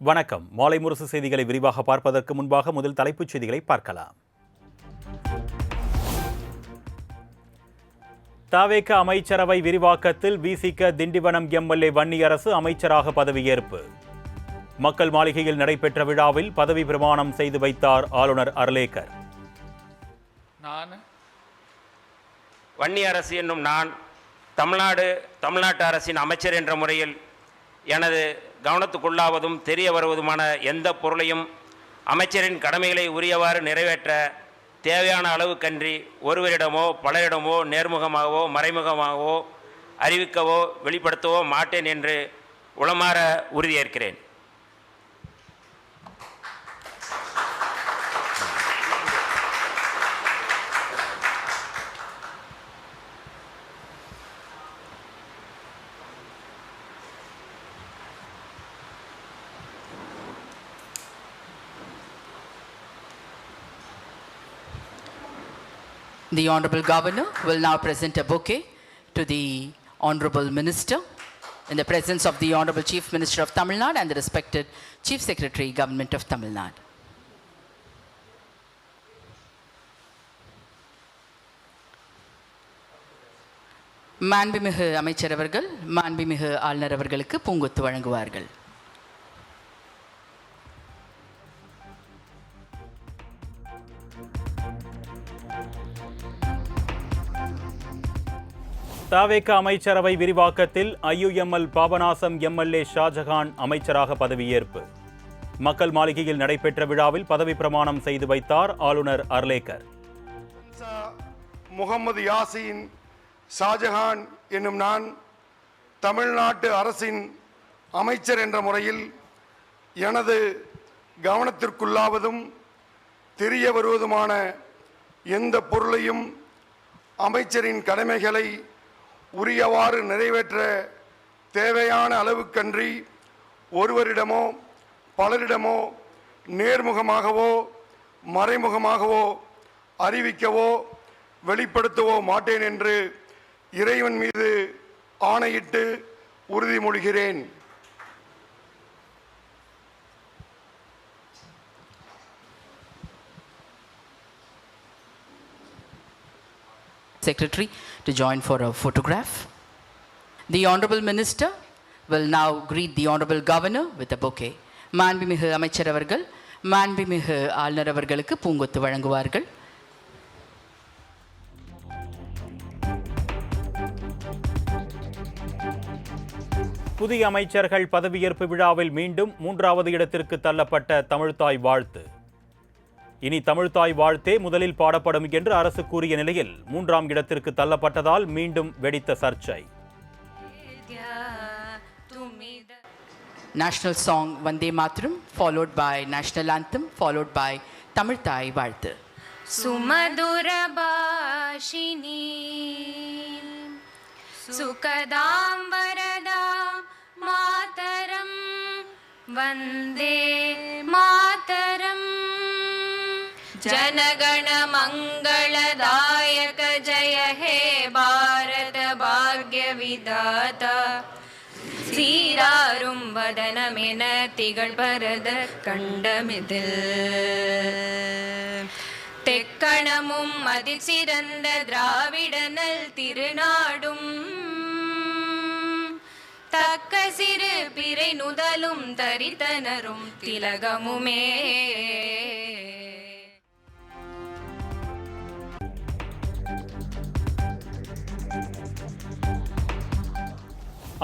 வணக்கம். மாலை முரசு செய்திகளை விரிவாக பார்ப்பதற்கு முன்பாக முதல் தலைப்புச் செய்திகளை பார்க்கலாம். தவேக அமைச்சரவை விரிவாக்கத்தில் விசிக திண்டிவனம் எம்எல்ஏ வன்னியரசு அமைச்சராக பதவியேற்பு. மக்கள் மாளிகையில் நடைபெற்ற விழாவில் பதவி பிரமாணம் செய்து வைத்தார் ஆளுநர் அர்லேக்கர். வன்னியரசு என்னும் நான் தமிழ்நாட்டு அரசின் அமைச்சர் என்ற முறையில் எனது கவனத்துக்குள்ளாவதும் தெரிய வருவதுமான எந்த பொருளையும் அமைச்சரின் கடமைகளை உரியவாறு நிறைவேற்ற தேவையான அளவுக்கன்றி ஒருவரிடமோ பலரிடமோ நேர்முகமாகவோ மறைமுகமாகவோ அறிவிக்கவோ வெளிப்படுத்தவோ மாட்டேன் என்று உளமாற உறுதியேற்கிறேன். The Honorable Governor will now present a bouquet to the Honorable Minister in the presence of the Honorable Chief Minister of Tamil Nadu and the respected Chief Secretary, Government of Tamil Nadu. மாண்புமிகு அமைச்சர் அவர்கள் மாண்புமிகு ஆளுநர் அவர்களுக்கு பூங்கொத்து வழங்குவார்கள். தவேக அமைச்சரவை விரிவாக்கத்தில் IUML Papanasam MLA Shahjahan அமைச்சராக பதவியேற்பு. மக்கள் மாளிகையில் நடைபெற்ற விழாவில் பதவி பிரமாணம் செய்து வைத்தார் ஆளுநர் அர்லேக்கர். முகமது யாசின் ஷாஜகான் என்னும் நான் தமிழ்நாட்டு அரசின் அமைச்சர் என்ற முறையில் எனது கவனத்திற்குள்ளாவதும் தெரிய வருவதுமான எந்த பொருளையும் அமைச்சரின் கடமைகளை உரியவாறு நிறைவேற்ற தேவையான அளவுக்கன்றி ஒருவரிடமோ பலரிடமோ நேர்முகமாகவோ மறைமுகமாகவோ அறிவிக்கவோ வெளிப்படுத்தவோ மாட்டேன் என்று இறைவன் மீது ஆணையிட்டு உறுதிமொழிகிறேன். Secretary to join for a photograph. The Honorable Minister will now greet the Honorable Governor with a bouquet. மாண்புமிகு அமைச்சர் அவர்கள் மாண்புமிகு ஆளுநர் அவர்களுக்கு பூங்கொத்து வழங்குவார்கள். புதிய அமைச்சர்கள் பதவியேற்பு விழாவில் மீண்டும் 3வது இடத்திற்கு தள்ளப்பட்ட தமிழ்த்தாய் வாழ்த்து. இனி தமிழ்த்தாய் வாழ்த்தே முதலில் பாடப்படும் என்று அரசு கூறிய நிலையில் 3ஆம் இடத்திற்கு தள்ளப்பட்டதால் மீண்டும் வெடித்த சர்ச்சை. National song Vande Mataram followed by national anthem followed by தமிழ்த்தாய் வாழ்த்து. சுமதுர பாஷினி சுகதாம் வரதாம் மாதரம் வந்தே மாதரம் जनगण मंगलदायक जय हे भारत भाग्य विधाता சீராரும் வதனமென திகழ் பரத கண்டமிதில் தெக்கணமும் அதிசிறந்த திராவிடனல் திருநாடும் தக்க சிறு பிறை நுதலும் தரித்தனரும் திலகமுமே.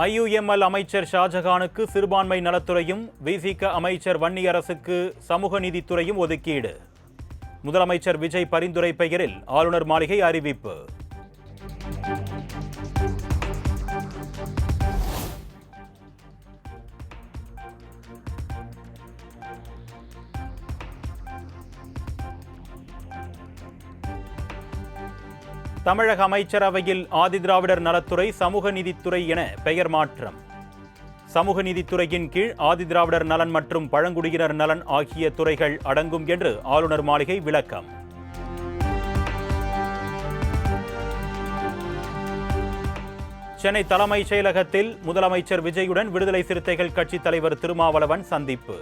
ஐயுஎம்எல் அமைச்சர் ஷாஜகானுக்கு சிறுபான்மை நலத்துறையும் விசிக அமைச்சர் வன்னியரசுக்கு சமூக நீதித்துறையும் ஒதுக்கீடு. முதலமைச்சர் விஜய் பரிந்துரை பெயரில் ஆளுநர் மாளிகை அறிவிப்பு. தமிழக அமைச்சரவையில் ஆதிதிராவிடர் நலத்துறை சமூக நீதித்துறை என பெயர் மாற்றம். சமூக நீதித்துறையின் கீழ் ஆதிதிராவிடர் நலன் மற்றும் பழங்குடியினர் நலன் ஆகிய துறைகள் அடங்கும் என்று ஆளுநர் மாளிகை விளக்கம். சென்னை தலைமைச் செயலகத்தில் முதலமைச்சர் விஜயுடன் விடுதலை சிறுத்தைகள் கட்சித் தலைவர் திருமாவளவன் சந்திப்பு.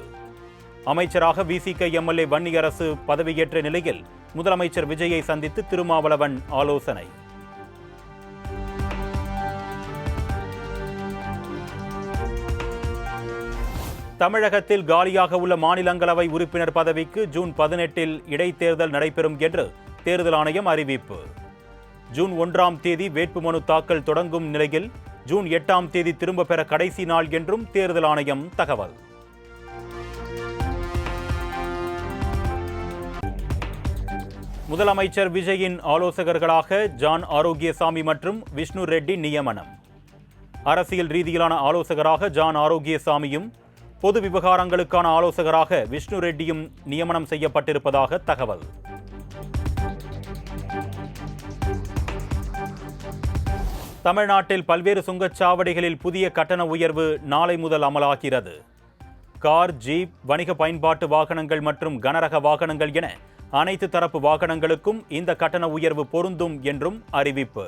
அமைச்சராக விசிக எம்எல்ஏ வன்னியரசு பதவியேற்ற நிலையில் முதலமைச்சர் விஜயை சந்தித்து திருமாவளவன் ஆலோசனை. தமிழகத்தில் காலியாக உள்ள மாநிலங்களவை உறுப்பினர் பதவிக்கு ஜூன் 18 இடைத்தேர்தல் நடைபெறும் என்று தேர்தல் ஆணையம் அறிவிப்பு. ஜூன் 1 வேட்புமனு தாக்கல் தொடங்கும் நிலையில் ஜூன் 8 திரும்ப பெற கடைசி நாள் என்றும் தேர்தல் ஆணையம் தகவல். முதலமைச்சர் விஜயின் ஆலோசகர்களாக ஜான் ஆரோக்கியசாமி மற்றும் விஷ்ணு ரெட்டி நியமனம். அரசியல் ரீதியிலான ஆலோசகராக ஜான் ஆரோக்கியசாமியும் பொது விவகாரங்களுக்கான ஆலோசகராக விஷ்ணு ரெட்டியும் நியமனம் செய்யப்பட்டிருப்பதாக தகவல். தமிழ்நாட்டில் பல்வேறு சுங்கச்சாவடிகளில் புதிய கட்டண உயர்வு நாளை முதல் அமலாகிறது. கார், ஜீப், வணிக பயன்பாட்டு வாகனங்கள் மற்றும் கனரக வாகனங்கள் என அனைத்து தரப்பு வாகனங்களுக்கும் இந்த கட்டண உயர்வு பொருந்தும் என்றும் அறிவிப்பு.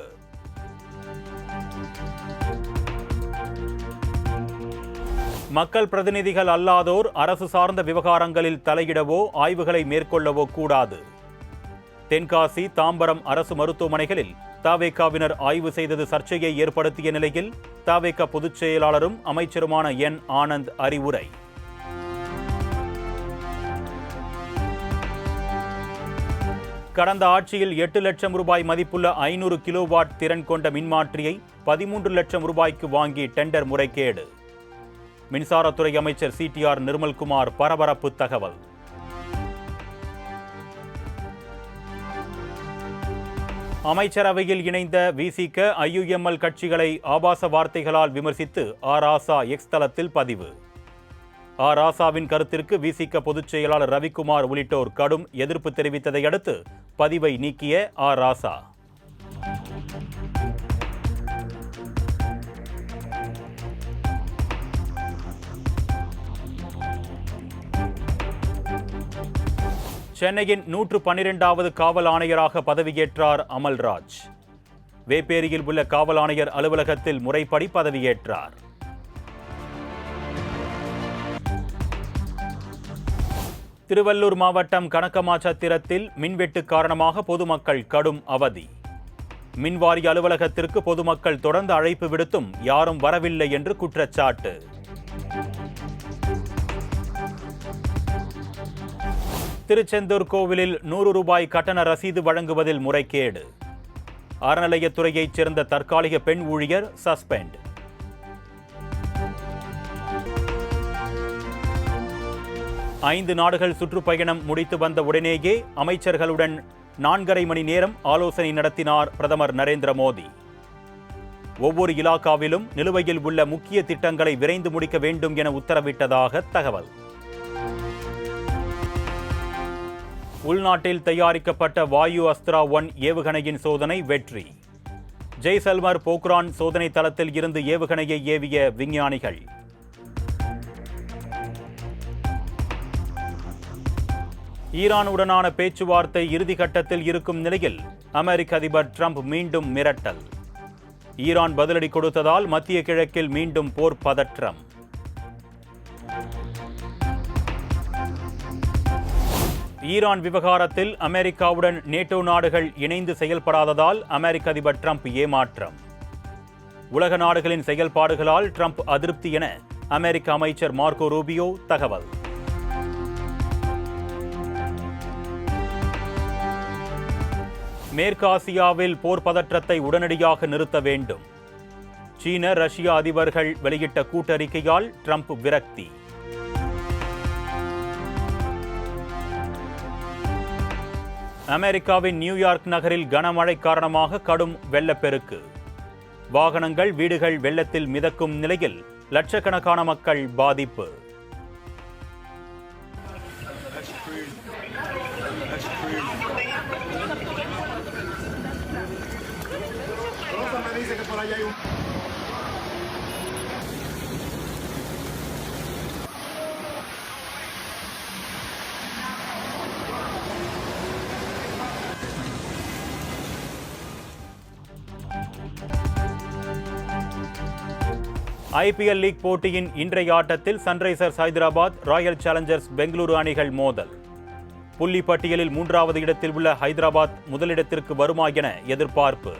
மக்கள் பிரதிநிதிகள் அல்லாதோர் அரசு சார்ந்த விவகாரங்களில் தலையிடவோ ஆய்வுகளை மேற்கொள்ளவோ கூடாது. தென்காசி, தாம்பரம் அரசு மருத்துவமனைகளில் தவேகாவினர் ஆய்வு செய்தது சர்ச்சையை ஏற்படுத்திய நிலையில் தவேக பொதுச் செயலாளரும் அமைச்சருமான என் ஆனந்த் அறிவுரை. கடந்த ஆட்சியில் 8 லட்சம் ரூபாய் மதிப்புள்ள 500 கிலோவாட் திறன் கொண்ட மின்மாற்றியை 13 லட்சம் ரூபாய்க்கு வாங்கி டெண்டர் முறைகேடு. மின்சாரத்துறை அமைச்சர் CTR நிர்மல்குமார் பரபரப்பு தகவல். அமைச்சரவையில் இணைந்த விசிக, IUML கட்சிகளை ஆபாச வார்த்தைகளால் விமர்சித்து ராசா எக்ஸ் தளத்தில் பதிவு. ராசாவின் கருத்திற்கு விசிக பொதுச் செயலாளர் ரவிக்குமார் உள்ளிட்டோர் கடும் எதிர்ப்பு தெரிவித்ததை அடுத்து பதிவை நீக்கிய ராசா. சென்னையின் 112வது காவல் ஆணையராக பதவியேற்றார் அமல்ராஜ். வேப்பேரியில் உள்ள காவல் ஆணையர் அலுவலகத்தில் முறைப்படி பதவியேற்றார். திருவள்ளூர் மாவட்டம் கணக்கமாச்சத்திரத்தில் மின்வெட்டு காரணமாக பொதுமக்கள் கடும் அவதி. மின்வாரிய அலுவலகத்திற்கு பொதுமக்கள் தொடர்ந்து அழைப்பு விடுத்தும் யாரும் வரவில்லை என்று குற்றச்சாட்டு. திருச்செந்தூர் கோவிலில் 100 ரூபாய் கட்டண ரசீது வழங்குவதில் முறைகேடு. அறநிலையத்துறையைச் சேர்ந்த தற்காலிக பெண் ஊழியர் சஸ்பெண்ட். ஐந்து நாடுகள் சுற்றுப்பயணம் முடித்து வந்த உடனேயே அமைச்சர்களுடன் 4.5 மணி நேரம் ஆலோசனை நடத்தினார் பிரதமர் நரேந்திர மோடி. ஒவ்வொரு இலாகாவிலும் நிலுவையில் உள்ள முக்கிய திட்டங்களை விரைந்து முடிக்க வேண்டும் என உத்தரவிட்டதாக தகவல். உள்நாட்டில் தயாரிக்கப்பட்ட வாயு அஸ்த்ரா 1 ஏவுகணையின் சோதனை வெற்றி. ஜெய்சல்மர் போக்ரான் சோதனை தளத்தில் இருந்து ஏவுகணையை ஏவிய விஞ்ஞானிகள். ஈரானுடனான பேச்சுவார்த்தை இறுதிக்கட்டத்தில் இருக்கும் நிலையில் அமெரிக்க அதிபர் ட்ரம்ப் மீண்டும் மிரட்டல். ஈரான் பதிலடி கொடுத்ததால் மத்திய கிழக்கில் மீண்டும் போர் பதற்றம். ஈரான் விவகாரத்தில் அமெரிக்காவுடன் நேட்டோ நாடுகள் இணைந்து செயல்படாததால் அமெரிக்க அதிபர் ட்ரம்ப் ஏமாற்றம். உலக நாடுகளின் செயல்பாடுகளால் ட்ரம்ப் அதிருப்தி என அமெரிக்க அமைச்சர் மார்க்கோ ரூபியோ தகவல். மேற்காசியாவில் போர் பதற்றத்தை உடனடியாக நிறுத்த வேண்டும். சீன, ரஷ்ய அதிபர்கள் வெளியிட்ட கூட்டறிக்கையால் ட்ரம்ப் விரக்தி. அமெரிக்காவின் நியூயார்க் நகரில் கனமழை காரணமாக கடும் வெள்ளப்பெருக்கு. வாகனங்கள், வீடுகள் வெள்ளத்தில் மிதக்கும் நிலையில் லட்சக்கணக்கான மக்கள் பாதிப்பு. dice que por allá hay un... IPL league போட்டியின் இன்றைய ஆட்டத்தில் sunrisers Hyderabad, royal challengers Bengaluru அணிகள் மோதல். புள்ளி பட்டியலில் 3வது இடத்தில் உள்ள ஹைதராபாத் முதலிடத்திற்கு வருமா என எதிர்பார்ப்பு.